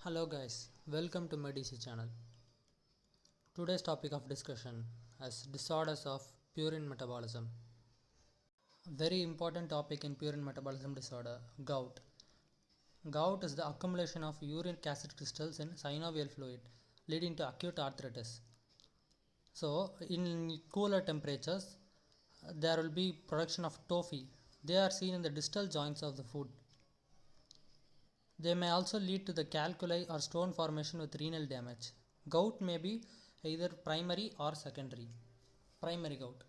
Hello guys, welcome to my DC channel. Today's topic of discussion is disorders of purine metabolism. Very important topic in purine metabolism disorder, gout. Gout is the accumulation of uric acid crystals in synovial fluid leading to acute arthritis. So in cooler temperatures there will be production of tophi. They are seen in the distal joints of the foot. They may also lead to the calculi or stone formation with renal damage. Gout may be either primary or secondary. Primary gout.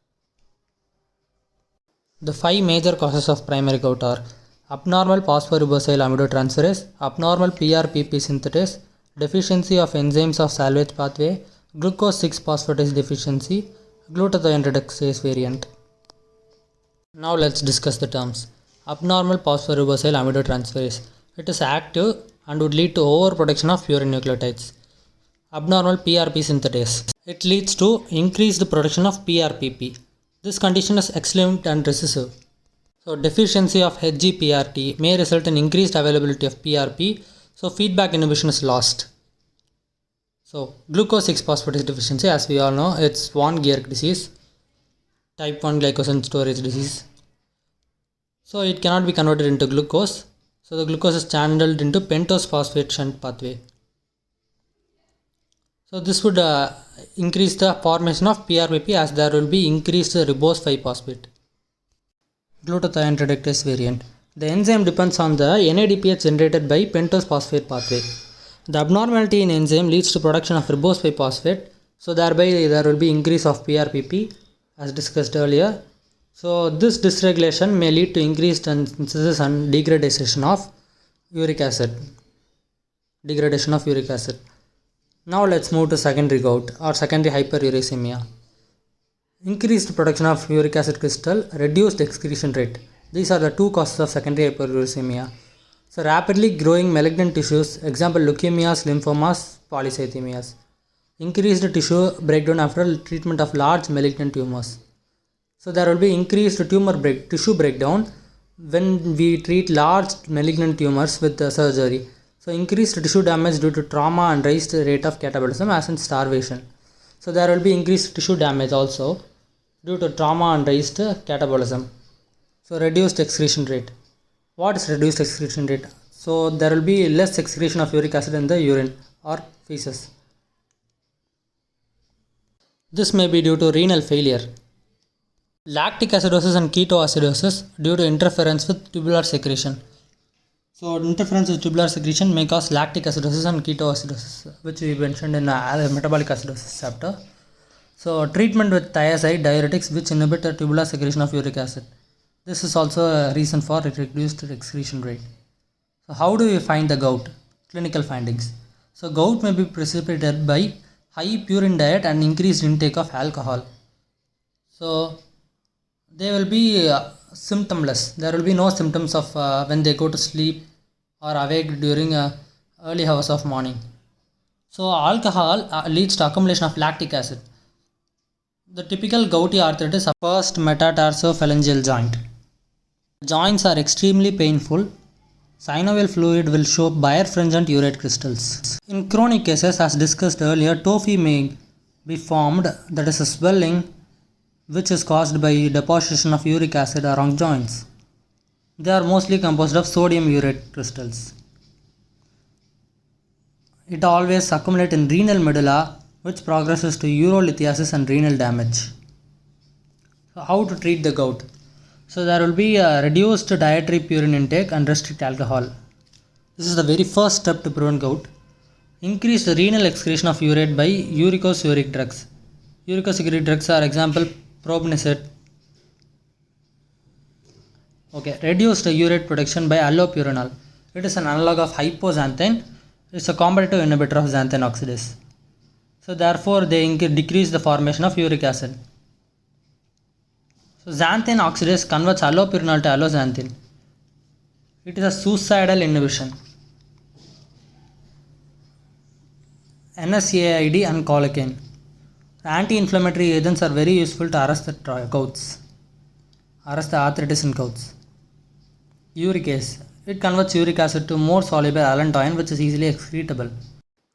The five major causes of primary gout are abnormal phosphoribosylate aminotransferase, abnormal PRPP synthetase, deficiency of enzymes of salvage pathway, glucose 6-phosphatase deficiency, glutathione reductase variant. Now let's discuss the terms. Abnormal phosphoribosylate aminotransferase. It is active and would lead to overproduction of purine nucleotides. Abnormal PRP synthetase. It leads to increased production of PRPP. This condition is excellent and recessive. So deficiency of HGPRT may result in increased availability of PRP. So feedback inhibition is lost. So glucose 6-phosphatase deficiency, as we all know, it's von Gierke disease, type 1 glycogen storage disease. So it cannot be converted into glucose. So the glucose is channeled into pentose phosphate shunt pathway. So this would increase the formation of PRPP as there will be increased ribose 5-phosphate. Glutathione reductase variant. The enzyme depends on the NADPH generated by pentose phosphate pathway. The abnormality in enzyme leads to production of ribose 5-phosphate. So thereby there will be increase of PRPP as discussed earlier. So this dysregulation may lead to increased synthesis and degradation of uric acid. Now let's move to secondary gout or secondary hyperuricemia. Increased production of uric acid crystal, reduced excretion rate. These are the two causes of secondary hyperuricemia. So rapidly growing malignant tissues, example leukemias, lymphomas, polycythemias. Increased tissue breakdown after treatment of large malignant tumors. So there will be increased tissue breakdown when we treat large malignant tumors with surgery. So increased tissue damage due to trauma and raised rate of catabolism as in starvation. So there will be increased tissue damage also due to trauma and raised catabolism. So reduced excretion rate. What is reduced excretion rate? So there will be less excretion of uric acid in the urine or feces. This may be due to renal failure. Lactic acidosis and ketoacidosis due to interference with tubular secretion. So interference with tubular secretion may cause lactic acidosis and ketoacidosis, which we mentioned in the metabolic acidosis chapter. So treatment with thiazide diuretics which inhibit the tubular secretion of uric acid. This is also a reason for reduced excretion rate. So how do we find the gout? Clinical findings. So gout may be precipitated by high purine diet and increased intake of alcohol. So they will be symptomless. There will be no symptoms of when they go to sleep or awake during early hours of morning. So alcohol leads to accumulation of lactic acid. The typical gouty arthritis is first metatarsophalangeal joint. Joints are extremely painful. Synovial fluid will show birefringent urate crystals. In chronic cases, as discussed earlier, tophi may be formed, that is a swelling which is caused by deposition of uric acid around joints. They are mostly composed of sodium urate crystals. It always accumulates in renal medulla, which progresses to urolithiasis and renal damage. So how to treat the gout? So there will be a reduced dietary purine intake and restrict alcohol. This is the very first step to prevent gout. Increased renal excretion of urate by uricosuric drugs. Uricosuric drugs are example probenecid. Reduced urate production by allopurinol. It is an analog of hypoxanthine. It is a competitive inhibitor of xanthine oxidase. So therefore they decrease the formation of uric acid. So xanthine oxidase converts allopurinol to alloxanthine. It is a suicidal inhibition. NSAID and collagen. Anti-inflammatory agents are very useful to arrest the arthritis in gouts. Uricase. It converts uric acid to more soluble allantoin, which is easily excretable.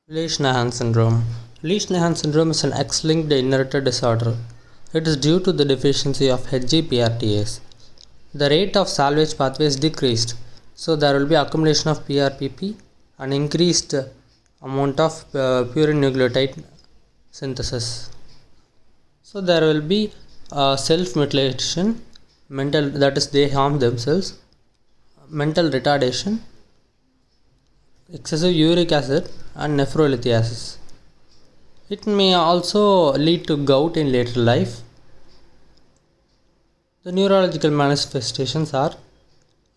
Lesch-Nyhan syndrome. Lesch-Nyhan syndrome is an X-linked inherited disorder. It is due to the deficiency of HGPRTase. The rate of salvage pathway is decreased, so there will be accumulation of PRPP and increased amount of purine nucleotide synthesis. So there will be self-mutilation, mental, that is they harm themselves, mental retardation, excessive uric acid and nephrolithiasis. It may also lead to gout in later life. The neurological manifestations are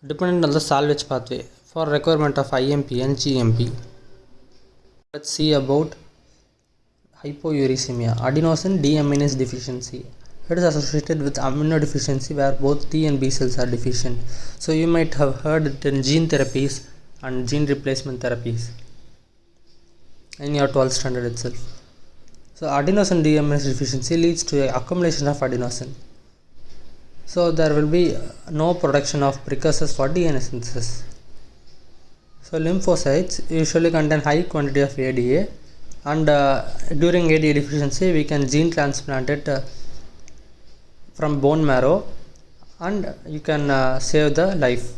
dependent on the salvage pathway for requirement of IMP and GMP. Let's see about hypouricemia, adenosine deaminase deficiency. It is associated with immunodeficiency where both T and B cells are deficient. So you might have heard it in gene therapies and gene replacement therapies in your 12th standard itself. So adenosine deaminase deficiency leads to accumulation of adenosine. So there will be no production of precursors for DNA synthesis. So lymphocytes usually contain high quantity of ADA, and during ADA deficiency we can gene transplant it from bone marrow and you can save the life.